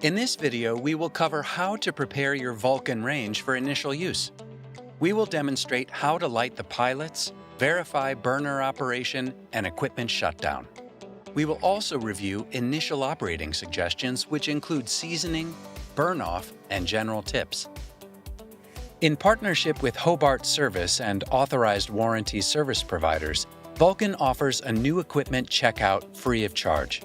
In this video, we will cover how to prepare your Vulcan range for initial use. We will demonstrate how to light the pilots, verify burner operation, and equipment shutdown. We will also review initial operating suggestions, which include seasoning, burn-off, and general tips. In partnership with Hobart Service and authorized warranty service providers, Vulcan offers a new equipment checkout free of charge.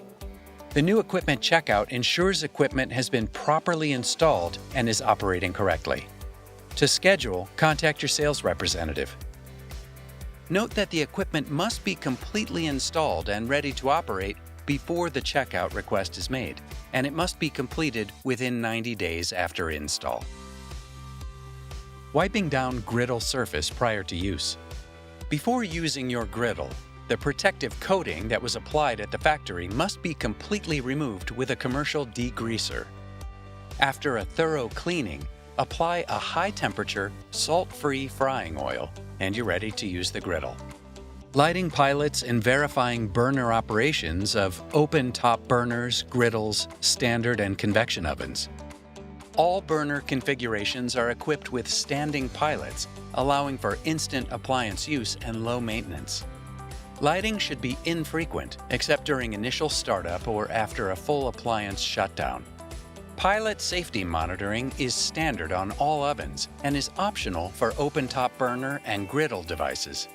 The new equipment checkout ensures equipment has been properly installed and is operating correctly. To schedule, contact your sales representative. Note that the equipment must be completely installed and ready to operate before the checkout request is made, and it must be completed within 90 days after install. Wiping down griddle surface prior to use. Before using your griddle, the protective coating that was applied at the factory must be completely removed with a commercial degreaser. After a thorough cleaning, apply a high-temperature, salt-free frying oil, and you're ready to use the griddle. Lighting pilots and verifying burner operations of open-top burners, griddles, standard and convection ovens. All burner configurations are equipped with standing pilots, allowing for instant appliance use and low maintenance. Lighting should be infrequent, except during initial startup or after a full appliance shutdown. Pilot safety monitoring is standard on all ovens and is optional for open-top burner and griddle devices.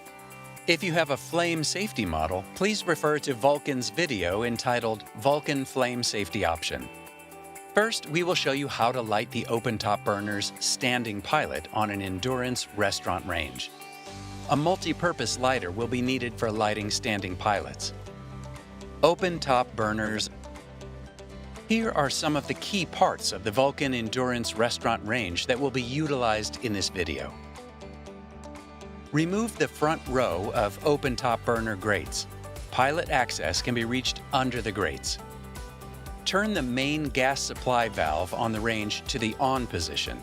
If you have a flame safety model, please refer to Vulcan's video entitled Vulcan Flame Safety Option. First, we will show you how to light the open-top burner's standing pilot on an endurance restaurant range. A multi-purpose lighter will be needed for lighting standing pilots. Open-top burners. Here are some of the key parts of the Vulcan Endurance Restaurant range that will be utilized in this video. Remove the front row of open-top burner grates. Pilot access can be reached under the grates. Turn the main gas supply valve on the range to the on position.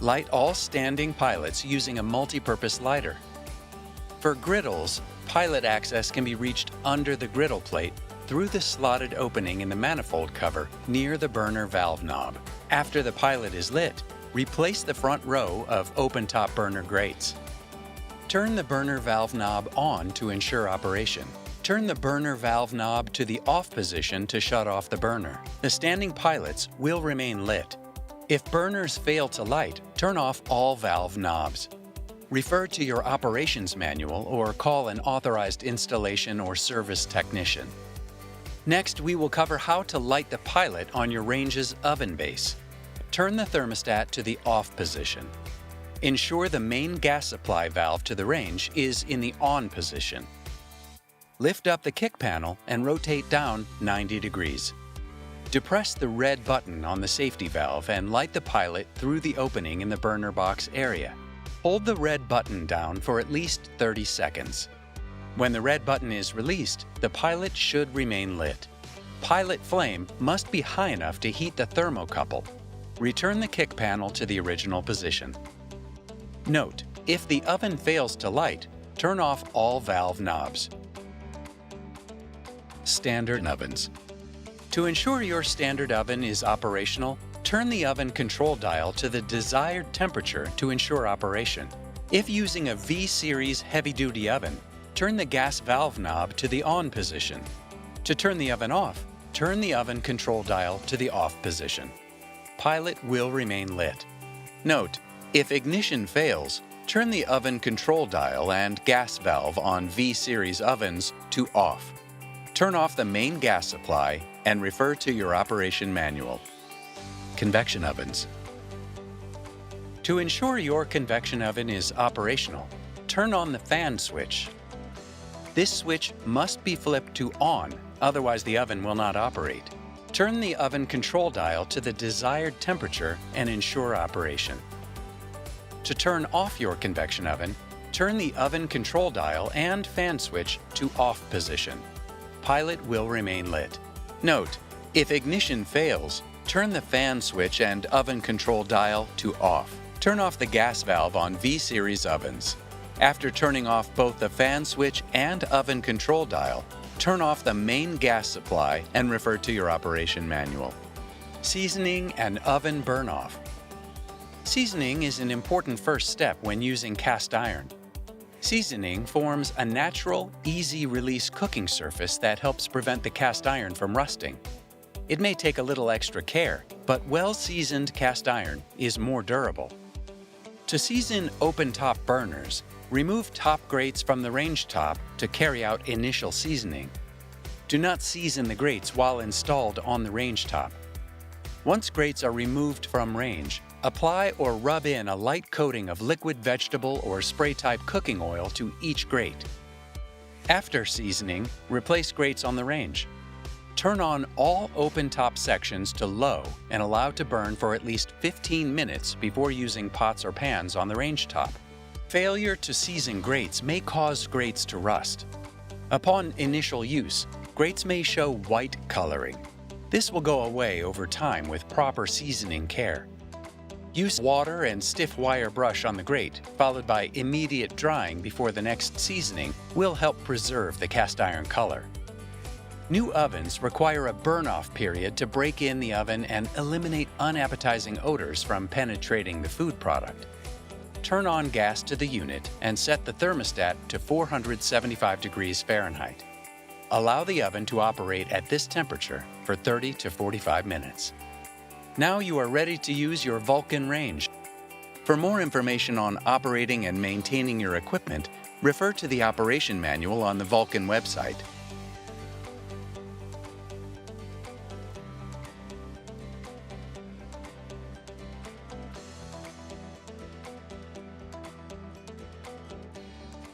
Light all standing pilots using a multi-purpose lighter. For griddles, pilot access can be reached under the griddle plate through the slotted opening in the manifold cover near the burner valve knob. After the pilot is lit, replace the front row of open-top burner grates. Turn the burner valve knob on to ensure operation. Turn the burner valve knob to the off position to shut off the burner. The standing pilots will remain lit. If burners fail to light, turn off all valve knobs. Refer to your operations manual or call an authorized installation or service technician. Next, we will cover how to light the pilot on your range's oven base. Turn the thermostat to the off position. Ensure the main gas supply valve to the range is in the on position. Lift up the kick panel and rotate down 90 degrees. Depress the red button on the safety valve and light the pilot through the opening in the burner box area. Hold the red button down for at least 30 seconds. When the red button is released, the pilot should remain lit. Pilot flame must be high enough to heat the thermocouple. Return the kick panel to the original position. Note, if the oven fails to light, turn off all valve knobs. Standard ovens. To ensure your standard oven is operational, turn the oven control dial to the desired temperature to ensure operation. If using a V-series heavy-duty oven, turn the gas valve knob to the on position. To turn the oven off, turn the oven control dial to the off position. Pilot will remain lit. Note, if ignition fails, turn the oven control dial and gas valve on V-series ovens to off. Turn off the main gas supply and refer to your operation manual. Convection ovens. To ensure your convection oven is operational, turn on the fan switch. This switch must be flipped to on, otherwise the oven will not operate. Turn the oven control dial to the desired temperature and ensure operation. To turn off your convection oven, turn the oven control dial and fan switch to off position. Pilot will remain lit. Note, if ignition fails, turn the fan switch and oven control dial to off. Turn off the gas valve on V-series ovens. After turning off both the fan switch and oven control dial, turn off the main gas supply and refer to your operation manual. Seasoning and oven burn-off. Seasoning is an important first step when using cast iron. Seasoning forms a natural, easy-release cooking surface that helps prevent the cast iron from rusting. It may take a little extra care, but well-seasoned cast iron is more durable. To season open-top burners, remove top grates from the range top to carry out initial seasoning. Do not season the grates while installed on the range top. Once grates are removed from range, apply or rub in a light coating of liquid vegetable or spray-type cooking oil to each grate. After seasoning, replace grates on the range. Turn on all open-top sections to low and allow to burn for at least 15 minutes before using pots or pans on the range top. Failure to season grates may cause grates to rust. Upon initial use, grates may show white coloring. This will go away over time with proper seasoning care. Use water and stiff wire brush on the grate, followed by immediate drying before the next seasoning, will help preserve the cast iron color. New ovens require a burn-off period to break in the oven and eliminate unappetizing odors from penetrating the food product. Turn on gas to the unit and set the thermostat to 475 degrees Fahrenheit. Allow the oven to operate at this temperature for 30 to 45 minutes. Now you are ready to use your Vulcan range. For more information on operating and maintaining your equipment, refer to the operation manual on the Vulcan website.